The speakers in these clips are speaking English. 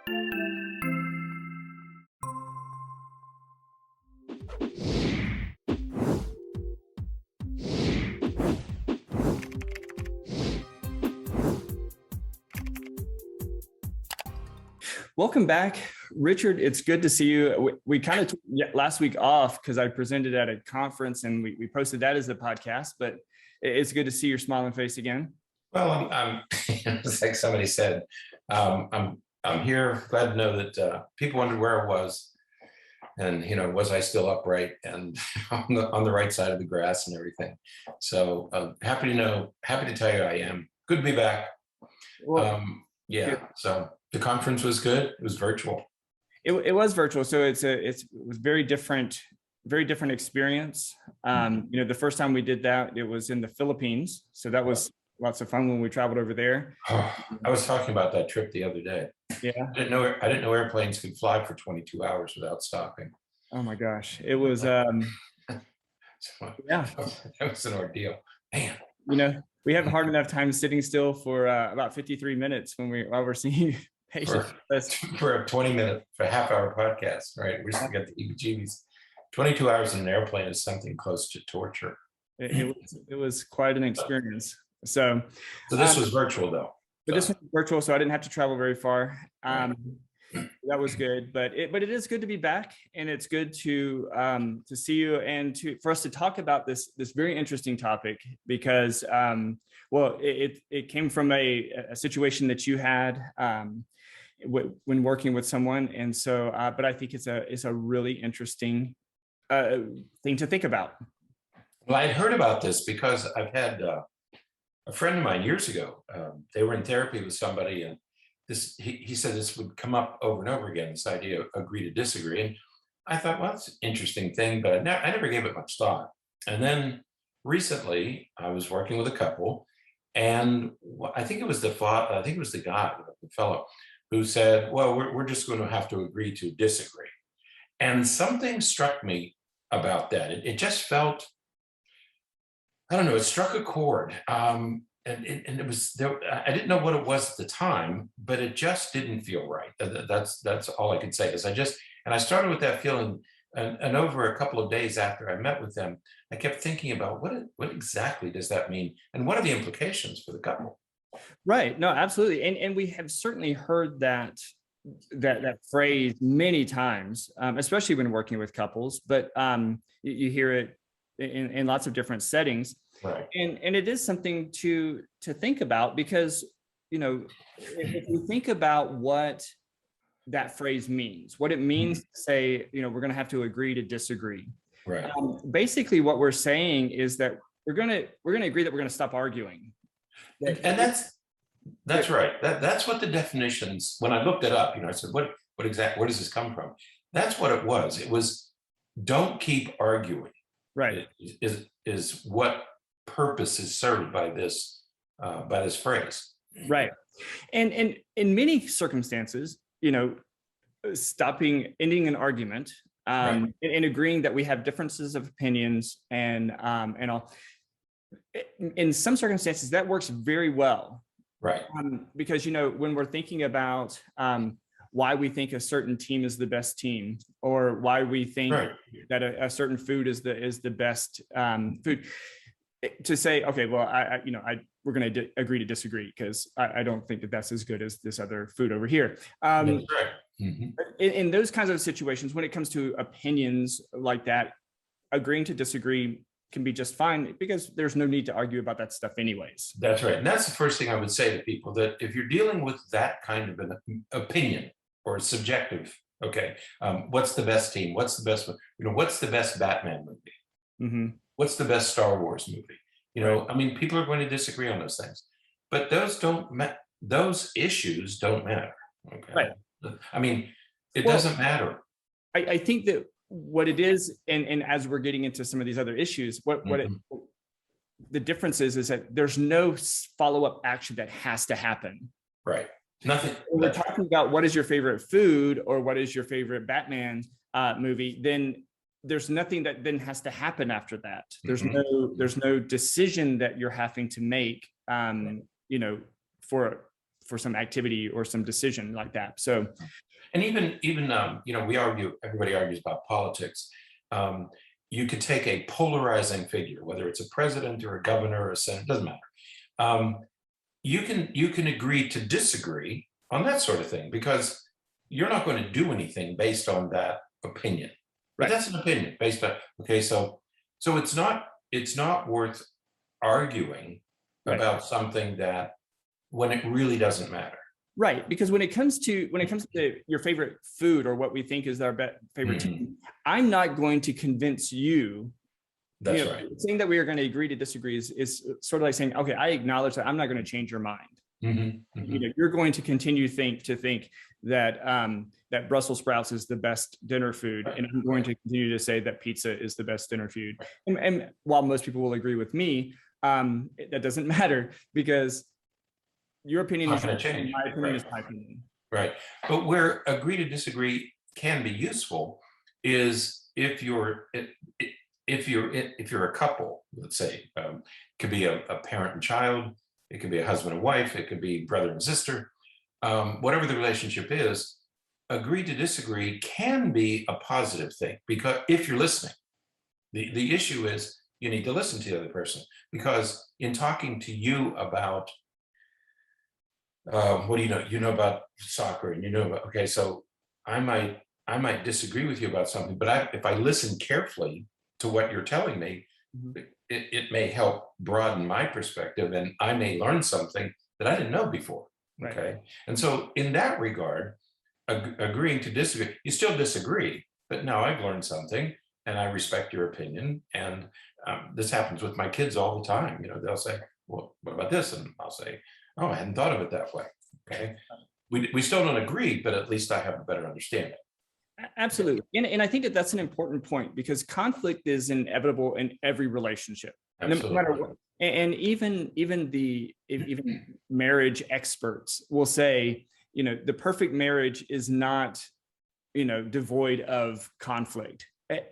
Welcome back, Richard. It's good to see you. We kind of took last week off because I presented at a conference and we posted that as a podcast, but it's good to see your smiling face again. Well, it's like somebody said, I'm here, glad to know that people wondered where I was, and was I still upright and on the right side of the grass and everything. So happy to tell you I am. Good to be back. Well, so the conference was good. It was virtual. It was virtual, so it was very different experience. The first time we did that, it was in the Philippines, so that was lots of fun when we traveled over there. Oh, I was talking about that trip the other day. Yeah, I didn't know airplanes could fly for 22 hours without stopping. Oh my gosh, it was yeah, that was an ordeal, man. We have hard enough time sitting still for about 53 minutes while we're seeing patients. For a 20-minute, for a half-hour podcast, right? We just got the heebie-jeebies. 22 hours in an airplane is something close to torture. It was quite an experience. So this was virtual though. But this was virtual, so I didn't have to travel very far. That was good, but it is good to be back, and it's good to see you and for us to talk about this very interesting topic because it came from a situation that you had when working with someone, and so but I think it's a really interesting thing to think about. Well, I'd heard about this because I've had a friend of mine years ago. They were in therapy with somebody, and he said this would come up over and over again, this idea of agree to disagree. And I thought, well, that's an interesting thing, but I never gave it much thought. And then recently I was working with a couple, and I think it was the fellow who said, well, we're just going to have to agree to disagree. And something struck me about that. It just felt, I don't know, it struck a chord. And it was there. I didn't know what it was at the time, but it just didn't feel right. That's all I could say. Is I started with that feeling, and over a couple of days after I met with them, I kept thinking about what exactly does that mean, and what are the implications for the couple? Right. No, absolutely. And we have certainly heard that phrase many times, especially when working with couples. But you hear it in lots of different settings. Right. And it is something to think about because, if you think about what that phrase means, what it means to say, we're going to have to agree to disagree. Right. Basically, what we're saying is that we're going to agree that we're going to stop arguing. And that's right. That's what the definitions, when I looked it up, I said, what exactly, where does this come from? That's what it was. It was, don't keep arguing. Right. Is what purpose is served by this phrase. Right. And in many circumstances, ending an argument, right, and agreeing that we have differences of opinions and all. In some circumstances, that works very well. Right. Because, when we're thinking about why we think a certain team is the best team, or why we think that a certain food is the best food, to say, okay, well, we're going to agree to disagree because I don't think that that's as good as this other food over here. That's right. Mm-hmm. In those kinds of situations, when it comes to opinions like that, agreeing to disagree can be just fine because there's no need to argue about that stuff anyways. That's right. And that's the first thing I would say to people, that if you're dealing with that kind of an opinion or subjective, okay, what's the best team? What's the best one? What's the best Batman movie? Mm-hmm. What's the best Star Wars movie? People are going to disagree on those things, but those issues don't matter. Okay. Right. It doesn't matter. I think that what it is, and as we're getting into some of these other issues, the difference is that there's no follow-up action that has to happen. Right. Nothing. When we're talking about what is your favorite food or what is your favorite Batman movie, then there's nothing that then has to happen after that. There's no decision that you're having to make, for for some activity or some decision like that. So, and even we argue, everybody argues about politics. You could take a polarizing figure, whether it's a president or a governor or a senator, doesn't matter. You can agree to disagree on that sort of thing, because you're not going to do anything based on that opinion. But that's an opinion based on, okay, so it's not worth arguing about something that, when it really doesn't matter. Right, because when it comes to your favorite food or what we think is our favorite team, I'm not going to convince you. That's right. Saying that we are going to agree to disagree is sort of like saying, okay, I acknowledge that I'm not going to change your mind. You're going to continue to think that that Brussels sprouts is the best dinner food, and I'm going to continue to say that pizza is the best dinner food. And while most people will agree with me, that doesn't matter, because your opinion is going to change. My opinion is my opinion. Right. But where agree to disagree can be useful is if you're a couple, let's say, it could be a parent and child, it could be a husband and wife, it could be brother and sister, whatever the relationship is, agree to disagree can be a positive thing, because if you're listening, the issue is you need to listen to the other person, because in talking to you about what do you know about soccer, and about, okay, so I might disagree with you about something, but if I listen carefully to what you're telling me, it may help broaden my perspective, and I may learn something that I didn't know before. Okay. And so in that regard, agreeing to disagree, you still disagree, but now I've learned something and I respect your opinion. And this happens with my kids all the time. They'll say, well, what about this? And I'll say, oh, I hadn't thought of it that way. Okay. We still don't agree, but at least I have a better understanding. Absolutely. And I think that's an important point, because conflict is inevitable in every relationship. Absolutely. No matter what. And even marriage experts will say, the perfect marriage is not, devoid of conflict.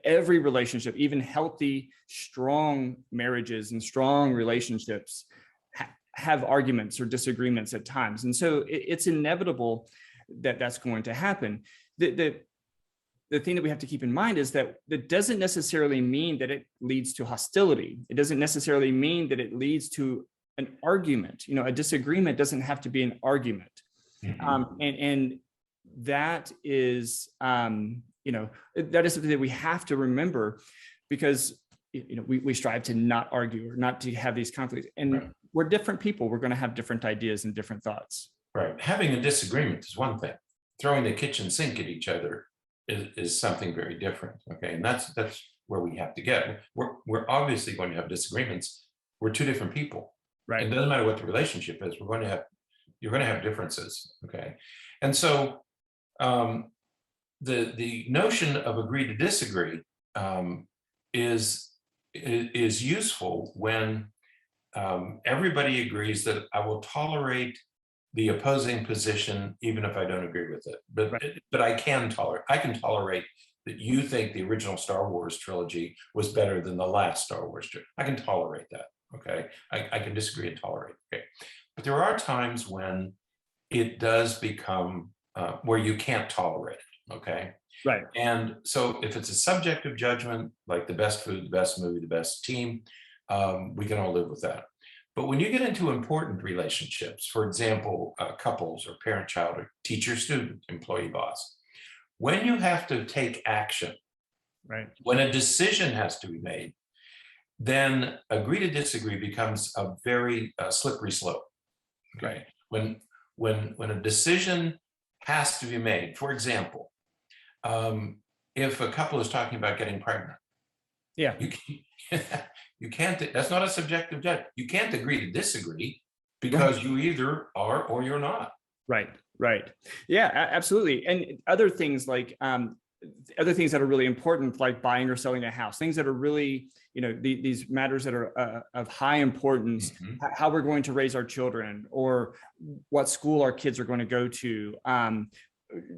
Every relationship, even healthy, strong marriages and strong relationships, have arguments or disagreements at times. And so it's inevitable that that's going to happen. The thing that we have to keep in mind is that doesn't necessarily mean that it leads to hostility. It doesn't necessarily mean that it leads to an argument. A disagreement doesn't have to be an argument. And that is, that is something that we have to remember, because, we strive to not argue or not to have these conflicts. And we're different people. We're going to have different ideas and different thoughts. Right. Having a disagreement is one thing. Throwing the kitchen sink at each other is something very different. Okay. And that's where we have to get. We're obviously going to have disagreements. We're two different people. Right. It doesn't matter what the relationship is. You're going to have differences. Okay. And so the notion of agree to disagree is useful when everybody agrees that I will tolerate the opposing position even if I don't agree with it. But I can tolerate that you think the original Star Wars trilogy was better than the last Star Wars trilogy. I can tolerate that. Okay. I can disagree and tolerate. Okay. But there are times when it does become where you can't tolerate it. Okay. Right. And so if it's a subjective judgment, like the best food, the best movie, the best team, we can all live with that. But when you get into important relationships, for example, couples or parent-child or teacher-student, employee-boss, when you have to take action, right, when a decision has to be made, then agree to disagree becomes a very slippery slope. Okay, when a decision has to be made, for example, if a couple is talking about getting pregnant, you can't, that's not a subjective judgment. You can't agree to disagree because you either are or you're not. Right. Yeah, absolutely. And other things like other things that are really important, like buying or selling a house, things that are really, these matters that are of high importance, how we're going to raise our children, or what school our kids are going to go to,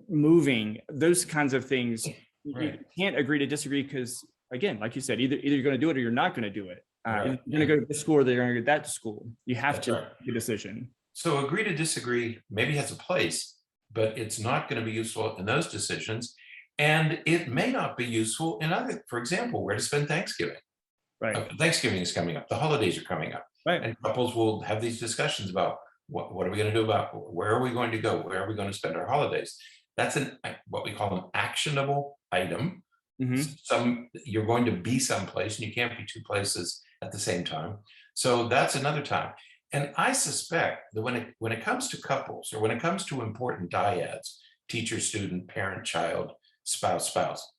moving, those kinds of things. You can't agree to disagree because, again, like you said, either you're going to do it or you're not going to do it. You're going to go to this school or they're going to go to that school. You have to make a decision. So agree to disagree maybe has a place, but it's not going to be useful in those decisions. And it may not be useful in other, for example, where to spend Thanksgiving. Right. Thanksgiving is coming up, the holidays are coming up, Right. and couples will have these discussions about what are we going to do about where are we going to go? Where are we going to spend our holidays? That's what we call an actionable item. You're going to be someplace and you can't be two places at the same time. So that's another time. And I suspect that when it comes to couples, or when it comes to important dyads, teacher, student, parent, child, spouse,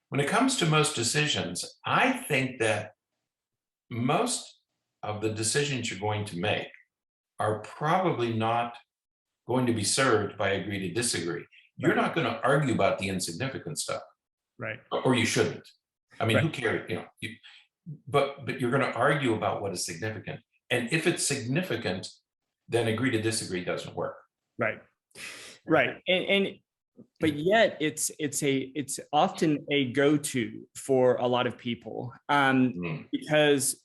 when it comes to most decisions, I think that most of the decisions you're going to make are probably not going to be served by agree to disagree. You're not going to argue about the insignificant stuff. Right. Or you shouldn't. I mean, Right. who cares? But you're going to argue about what is significant. And if it's significant, then agree to disagree doesn't work. Right. Right. But yet it's often a go-to for a lot of people, because,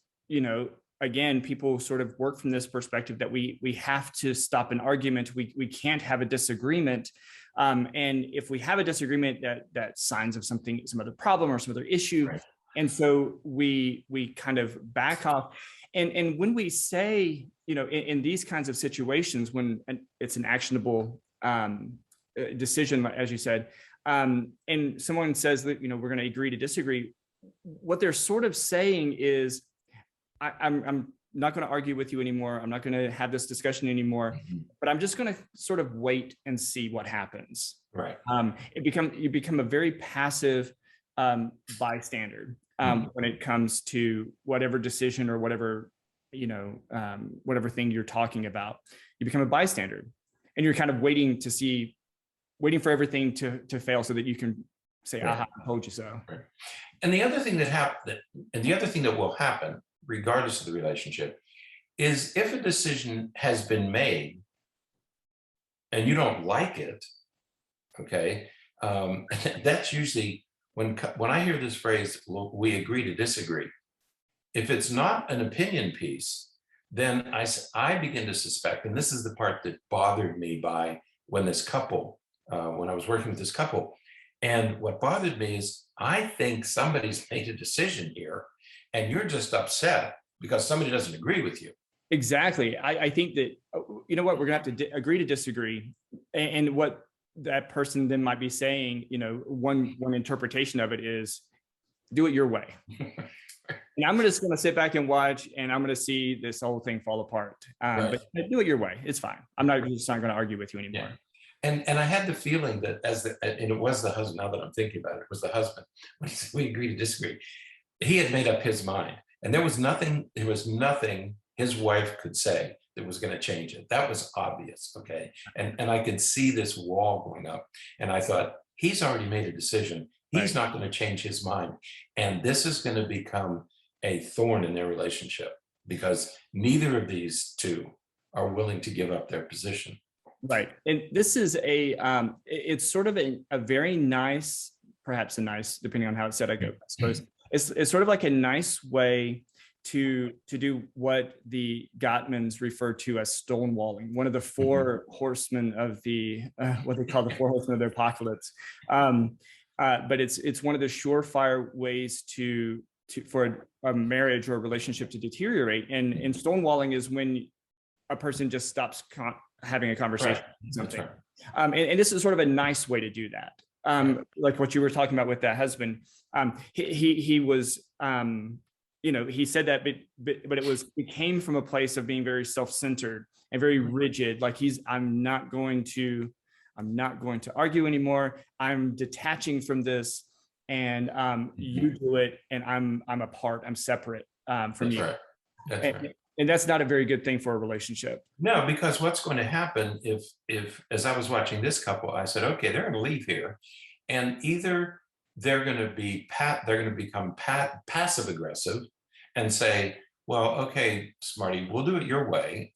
again, people sort of work from this perspective that we have to stop an argument. We can't have a disagreement. And if we have a disagreement, that signs of some other problem or some other issue. Right. And so we kind of back off. And when we say, in these kinds of situations, when it's an actionable decision, as you said, and someone says that, we're going to agree to disagree, what they're sort of saying is, I'm not going to argue with you anymore. I'm not going to have this discussion anymore, but I'm just going to sort of wait and see what happens. Right. You become a very passive bystander when it comes to whatever decision or whatever, whatever thing you're talking about. You become a bystander, and you're kind of waiting for everything to fail so that you can say, right. "Aha, I told you so." Right. And the other thing that will happen, regardless of the relationship, is if a decision has been made and you don't like it, okay, that's usually when I hear this phrase, we agree to disagree. If it's not an opinion piece, then I begin to suspect, and this is the part that bothered me when I was working with this couple, and what bothered me is I think somebody's made a decision here, and you're just upset because somebody doesn't agree with you. Exactly. I think that, we're going to have to agree to disagree. And what that person then might be saying, one interpretation of it is, do it your way. And I'm just going to sit back and watch, and I'm going to see this whole thing fall apart. Right. But do it your way. It's fine. I'm just not going to argue with you anymore. Yeah. And I had the feeling that and it was the husband, now that I'm thinking about it, it was the husband, when he said, we agree to disagree, he had made up his mind. And there was nothing his wife could say that was going to change it. That was obvious, okay? And I could see this wall going up. And I thought, he's already made a decision. He's not going to change his mind. And this is going to become a thorn in their relationship, because neither of these two are willing to give up their position. Right. And this is it's sort of a very nice, perhaps a nice, depending on how it's said, I suppose, it's sort of like a nice way to do what the Gottmans refer to as stonewalling, one of the four horsemen of the what they call the four horsemen of the apocalypse. But it's one of the surefire ways for a marriage or a relationship to deteriorate. And stonewalling is when a person just stops having a conversation. Right. Something. Right. And this is sort of a nice way to do that. Like what you were talking about with that husband, he was, he said that, but it came from a place of being very self-centered and very rigid. Like I'm not going to argue anymore. I'm detaching from this, and you do it, and I'm apart. I'm separate from you. Right. That's right. And that's not a very good thing for a relationship. No, because what's going to happen if as I was watching this couple, I said, okay, they're going to leave here, and either they're going to become passive aggressive and say, well, okay, Smarty, we'll do it your way,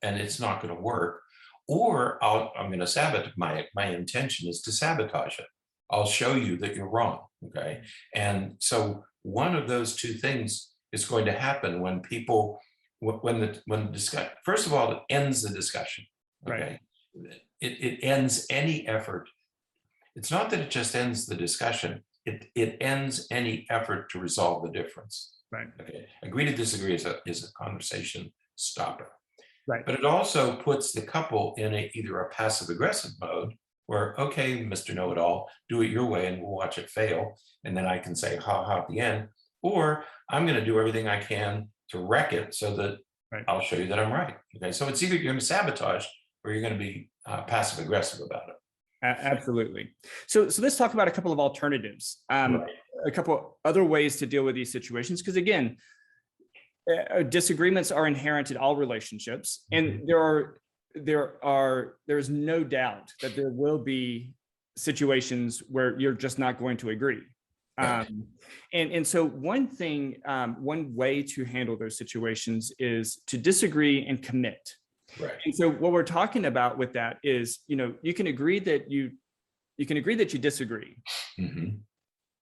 and it's not going to work, or I'm going to sabotage. My intention is to sabotage it. I'll show you that you're wrong. Okay, and so one of those two things is going to happen when when the discussion, first of all, it ends the discussion. Okay. Right. It ends any effort. It's not that it just ends the discussion. It ends any effort to resolve the difference. Right. Okay. Agree to disagree is a conversation stopper. Right. But it also puts the couple in either a passive aggressive mode where, okay, Mr. Know-it-all, do it your way and we'll watch it fail. And then I can say, ha ha, at the end. Or I'm going to do everything I can to wreck it so that I'll show you that I'm right. Okay. So it's either you're going to sabotage or you're going to be passive aggressive about it. Absolutely. So let's talk about a couple of alternatives, a couple other ways to deal with these situations. Because again, disagreements are inherent in all relationships, and there's no doubt that there will be situations where you're just not going to agree. And so one way to handle those situations is to disagree and commit. Right. And so what we're talking about with that is, you can agree that you disagree,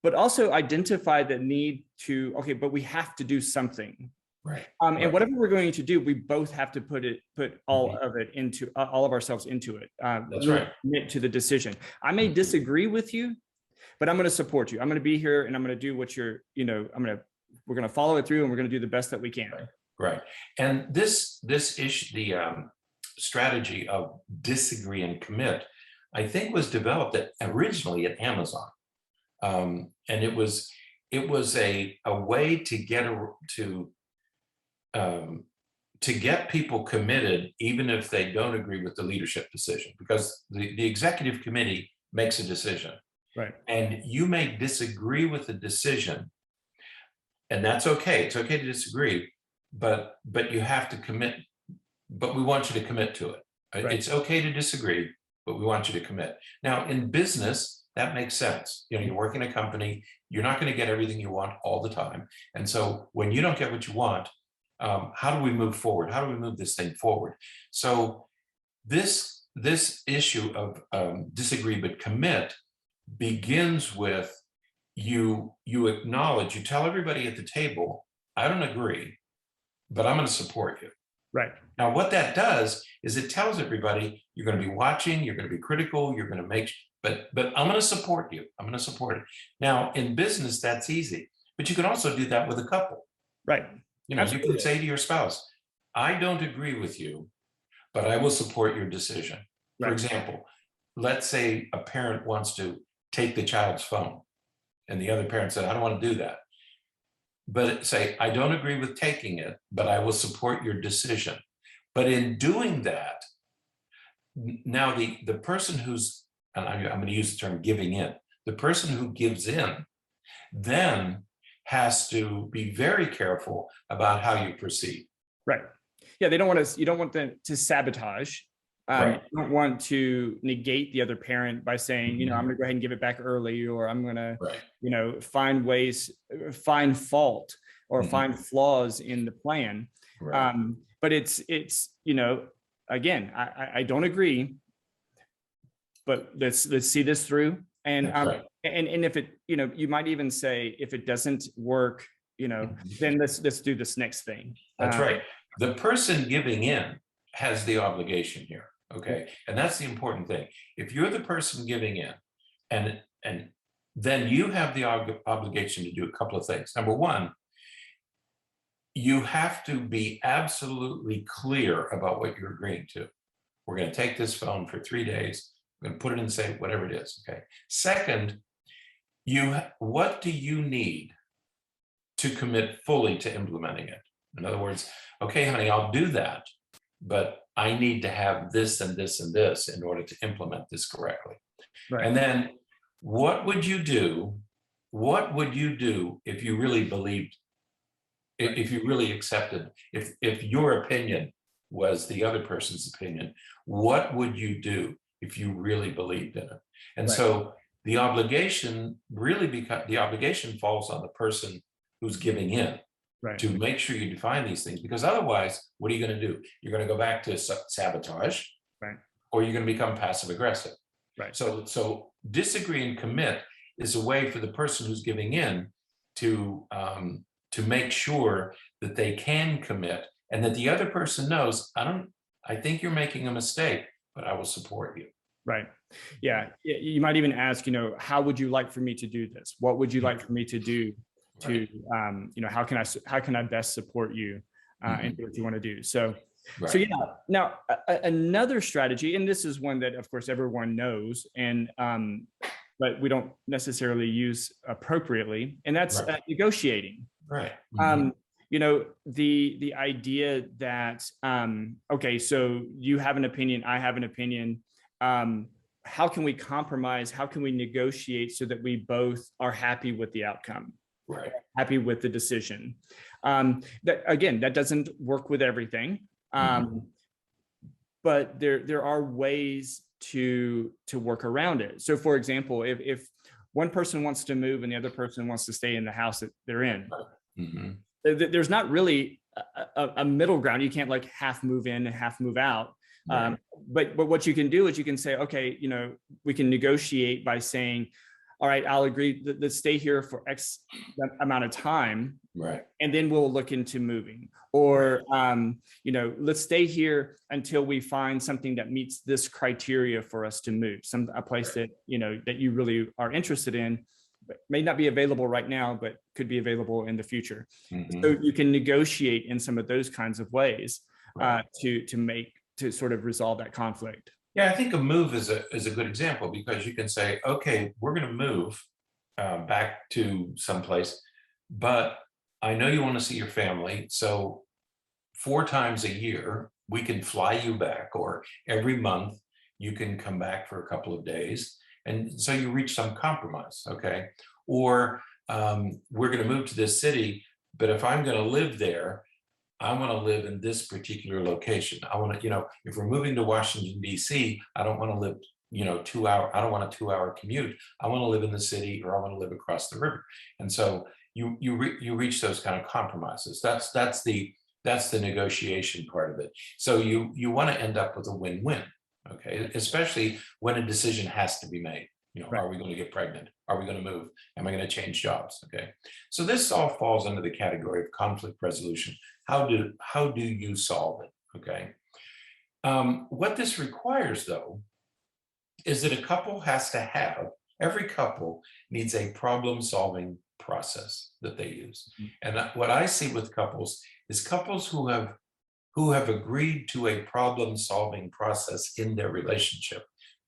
but also identify the need to, okay, but we have to do something. Right. And whatever we're going to do, we both have to put all of it into all of ourselves into it. That's right. Commit to the decision. I may disagree with you, but I'm going to support you. I'm going to be here and I'm going to do what we're going to follow it through and we're going to do the best that we can. Right. And this issue, the strategy of disagree and commit, I think was developed originally at Amazon. And it was a way to get people committed, even if they don't agree with the leadership decision, because the executive committee makes a decision. Right. And you may disagree with the decision, and that's okay. It's okay to disagree, but you have to commit, but we want you to commit to it. Right? It's okay to disagree, but we want you to commit. Now, in business, that makes sense. You're working a company, you're not going to get everything you want all the time. And so when you don't get what you want, how do we move forward? How do we move this thing forward? So this issue of disagree but commit begins with you acknowledge, you tell everybody at the table, I don't agree, but I'm going to support you. Right. Now, what that does is it tells everybody you're going to be watching, you're going to be critical, you're going to but I'm going to support you. I'm going to support it. Now, in business, that's easy, but you can also do that with a couple. Right. You can say to your spouse, I don't agree with you, but I will support your decision. Right. For example, let's say a parent wants to take the child's phone and the other parent said, I don't want to do that. But say, I don't agree with taking it, but I will support your decision. But in doing that, now the person who's, and I'm going to use the term giving in, the person who gives in then has to be very careful about how you proceed. Right. Yeah, you don't want them to sabotage. You don't want to negate the other parent by saying, I'm going to go ahead and give it back early, or I'm going to, find fault or find flaws in the plan. Right. But it's again, I don't agree, but let's see this through. And and if it, you might even say, if it doesn't work, then let's do this next thing. That's right. The person giving in has the obligation here. Okay. And that's the important thing. If you're the person giving in, and then you have the obligation to do a couple of things. Number one, you have to be absolutely clear about what you're agreeing to. We're going to take this phone for 3 days. We're going to put it in safe, whatever it is. Okay. Second, what do you need to commit fully to implementing it? In other words, okay, honey, I'll do that, but I need to have this and this and this in order to implement this correctly. Right. And then what would you do? What would you do if you really believed, if you really accepted, if your opinion was the other person's opinion, what would you do if you really believed in it? And so the obligation the obligation falls on the person who's giving in. Right. To make sure you define these things, because otherwise, what are you going to do? You're going to go back to sabotage, right? Or you're going to become passive aggressive. Right. So disagree and commit is a way for the person who's giving in to make sure that they can commit and that the other person knows, I think you're making a mistake, but I will support you. Right. Yeah. You might even ask, how would you like for me to do this? What would you like for me to do to, how can I best support you and do what you want to do? So yeah. Now, another strategy, and this is one that, of course, everyone knows, and but we don't necessarily use appropriately, and that's negotiating. Right. The idea that okay, so you have an opinion, I have an opinion. How can we compromise? How can we negotiate so that we both are happy with the outcome? Right. Happy with the decision. That doesn't work with everything. But there are ways to work around it. So for example, if one person wants to move and the other person wants to stay in the house that they're in, there's not really a middle ground. You can't like half move in and half move out. But what you can do is you can say, okay, we can negotiate by saying, all right, I'll agree that let's stay here for X amount of time. Right. And then we'll look into moving, or, let's stay here until we find something that meets this criteria for us to move, a place that, that you really are interested in, but may not be available right now, but could be available in the future. So you can negotiate in some of those kinds of ways to sort of resolve that conflict. Yeah, I think a move is a good example, because you can say, okay, we're going to move back to someplace, but I know you want to see your family. So 4 times a year, we can fly you back, or every month you can come back for a couple of days. And so you reach some compromise, okay? Or we're going to move to this city, but if I'm going to live there, I want to live in this particular location. I want to, if we're moving to Washington, D.C., I don't want to live, 2 hour, I don't want a 2-hour commute. I want to live in the city, or I want to live across the river. And so you reach those kind of compromises. That's the negotiation part of it. So you want to end up with a win-win, okay? Especially when a decision has to be made. Are we going to get pregnant? Are we going to move? Am I going to change jobs? Okay. So this all falls under the category of conflict resolution. How do you solve it? Okay. What this requires, though, is that a couple has to have, every couple needs a problem-solving process that they use. And what I see with couples is couples who have agreed to a problem-solving process in their relationship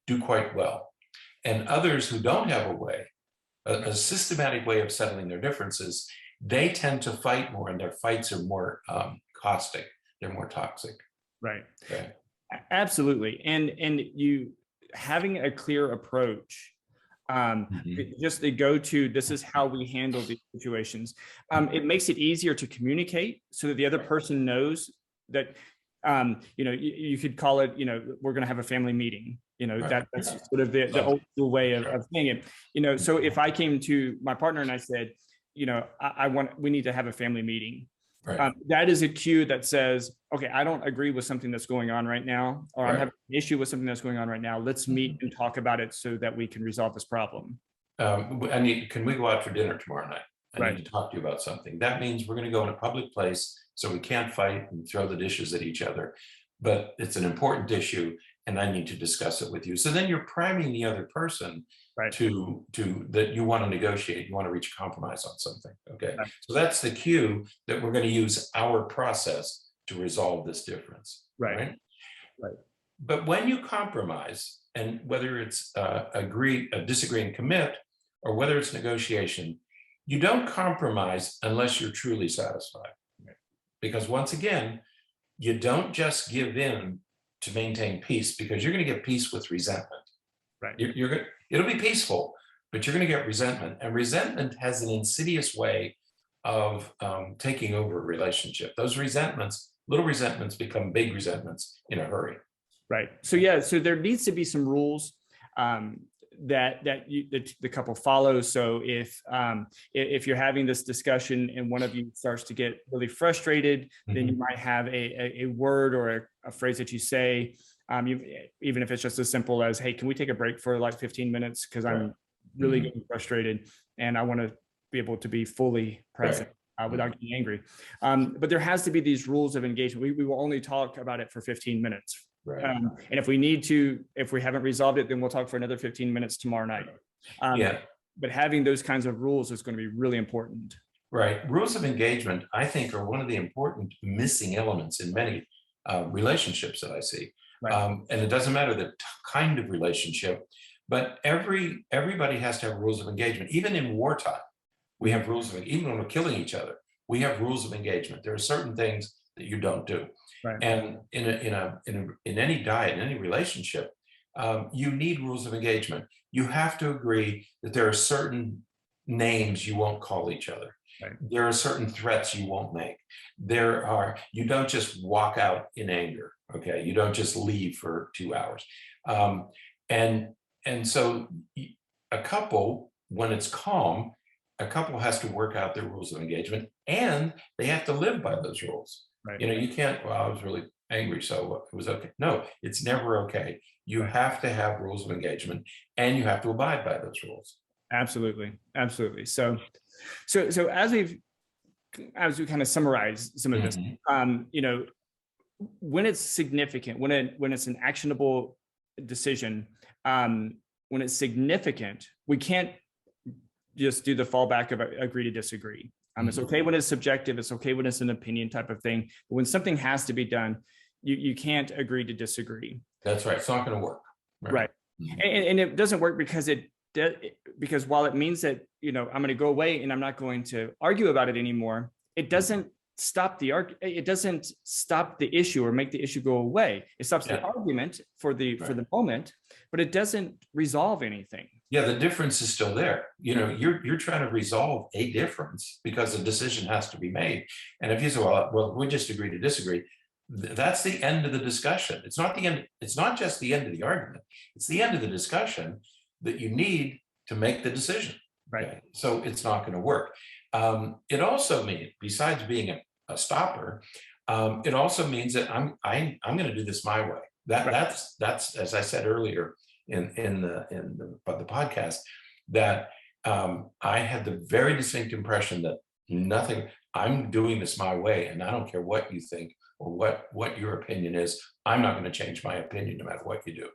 do quite well. And others who don't have a systematic way of settling their differences, they tend to fight more, and their fights are more caustic. They're more toxic. Right. Okay. Absolutely. And you having a clear approach, just the go-to, this is how we handle these situations. It makes it easier to communicate so that the other person knows that, you could call it, we're going to have a family meeting. That's sort of the old school way of saying it. So if I came to my partner and I said, we need to have a family meeting. That is a cue that says, okay, I don't agree with something that's going on right now, or I'm having an issue with something that's going on right now. Let's meet and talk about it so that we can resolve this problem. Can we go out for dinner tomorrow night? I need to talk to you about something. That means we're going to go in a public place, so we can't fight and throw the dishes at each other. But it's an important issue, and I need to discuss it with you. So then you're priming the other person to that you want to negotiate, you want to reach a compromise on something. Okay. So that's the cue that we're going to use our process to resolve this difference. Right. But when you compromise, and whether it's disagree and commit, or whether it's negotiation, you don't compromise unless you're truly satisfied. Because once again, you don't just give in to maintain peace, because you're going to get peace with resentment. It'll be peaceful, but you're going to get resentment, and resentment has an insidious way of taking over a relationship. Those little resentments become big resentments in a hurry. Right. So there needs to be some rules that the couple follows. So if you're having this discussion and one of you starts to get really frustrated, then you might have a word or a phrase that you say, even if it's just as simple as, hey, can we take a break for like 15 minutes? Because I'm really getting frustrated and I want to be able to be fully present. without getting angry. But there has to be these rules of engagement. We will only talk about it for 15 minutes. Right. And if we haven't resolved it, then we'll talk for another 15 minutes tomorrow night. But having those kinds of rules is going to be really important. Right. Rules of engagement, I think, are one of the important missing elements in many relationships that I see. Right. And it doesn't matter the kind of relationship, but everybody has to have rules of engagement. Even in wartime, we have rules of, even when we're killing each other, we have rules of engagement. There are certain things that you don't do. Right. And in any diet, in any relationship, you need rules of engagement. You have to agree that there are certain names you won't call each other. Right. There are certain threats you won't make. You don't just walk out in anger. Okay. You don't just leave for 2 hours. And so a couple, when it's calm, a couple has to work out their rules of engagement, and they have to live by those rules. Right. You can't, well, I was really angry, so it was okay. No, it's never okay. You have to have rules of engagement, and you have to abide by those rules. Absolutely. Absolutely. So as we kind of summarize some of this, when it's significant, when it's an actionable decision, when it's significant, we can't just do the fallback of agree to disagree. It's okay when it's subjective. It's okay when it's an opinion type of thing. But when something has to be done, you can't agree to disagree. That's right. It's not going to work. Right. And it doesn't work because while it means that, I'm going to go away and I'm not going to argue about it anymore, it doesn't stop it doesn't stop the issue or make the issue go away. It stops the argument for the moment, but it doesn't resolve anything. Yeah, the difference is still there. You're trying to resolve a difference because a decision has to be made. And if you say, well, we just agree to disagree, that's the end of the discussion. It's not the end. It's not just the end of the argument. It's the end of the discussion that you need to make the decision. Right. Okay? So it's not going to work. It also means, besides being a stopper, it also means that I'm going to do this my way. That's as I said earlier in the podcast, that I had the very distinct impression that I'm doing this my way, and I don't care what you think or what your opinion is. I'm not going to change my opinion no matter what you do.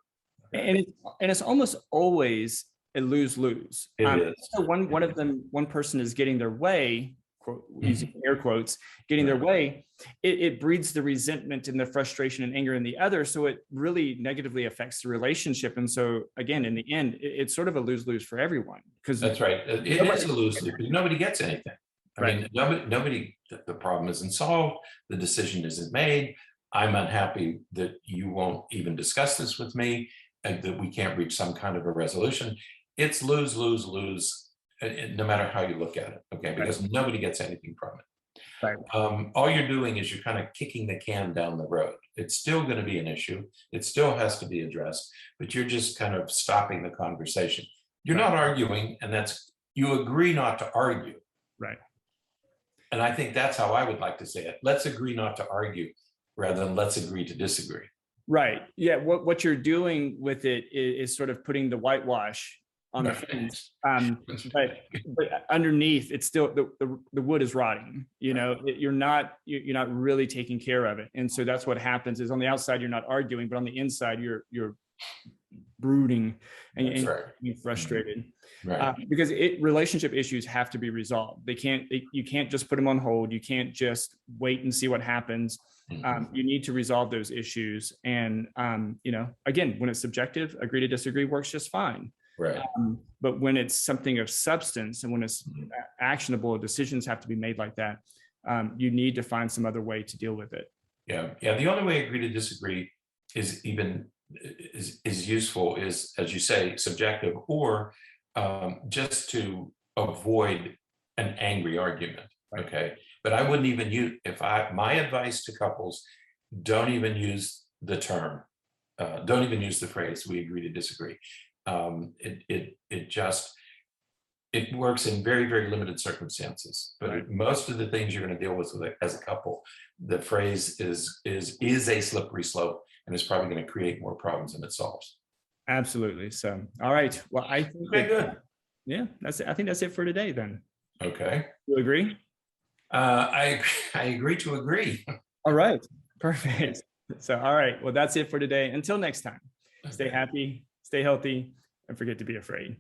And it's almost always a lose-lose. It is. So one person is getting their way, using air quotes, getting their way. It breeds the resentment and the frustration and anger in the other. So it really negatively affects the relationship. And so again, in the end, it's sort of a lose-lose for everyone. Because that's right. It is a lose-lose because nobody gets anything. I mean, nobody. The problem isn't solved. The decision isn't made. I'm unhappy that you won't even discuss this with me, and that we can't reach some kind of a resolution. It's lose, lose, lose, no matter how you look at it. Okay, because nobody gets anything from it. Right. All you're doing is you're kind of kicking the can down the road. It's still going to be an issue. It still has to be addressed, but you're just kind of stopping the conversation. You're not arguing, and you agree not to argue. Right. And I think that's how I would like to say it. Let's agree not to argue rather than let's agree to disagree. Right. Yeah. What you're doing with it is sort of putting the whitewash on the fence. But underneath, it's still the wood is rotting. You're not really taking care of it. And so that's what happens is on the outside, you're not arguing, but on the inside, you're brooding and you're frustrated. Right. Because relationship issues have to be resolved. You can't just put them on hold. You can't just wait and see what happens. You need to resolve those issues. And, again, when it's subjective, agree to disagree works just fine. Right. But when it's something of substance and when it's actionable, decisions have to be made like that. You need to find some other way to deal with it. Yeah. The only way agree to disagree is useful is, as you say, subjective, or just to avoid an angry argument. Right. Okay. But I wouldn't even use, my advice to couples, don't even use the term, don't even use the phrase, we agree to disagree. It works in very, very limited circumstances, but most of the things you're going to deal with as a couple, the phrase is a slippery slope, and it's probably going to create more problems than it solves. Absolutely. So, all right. Well, I think good. Yeah, that's it. I think that's it for today then. Okay. You agree? I agree to agree. All right, perfect. So, all right, well, that's it for today. Until next time, stay happy, stay healthy, and forget to be afraid.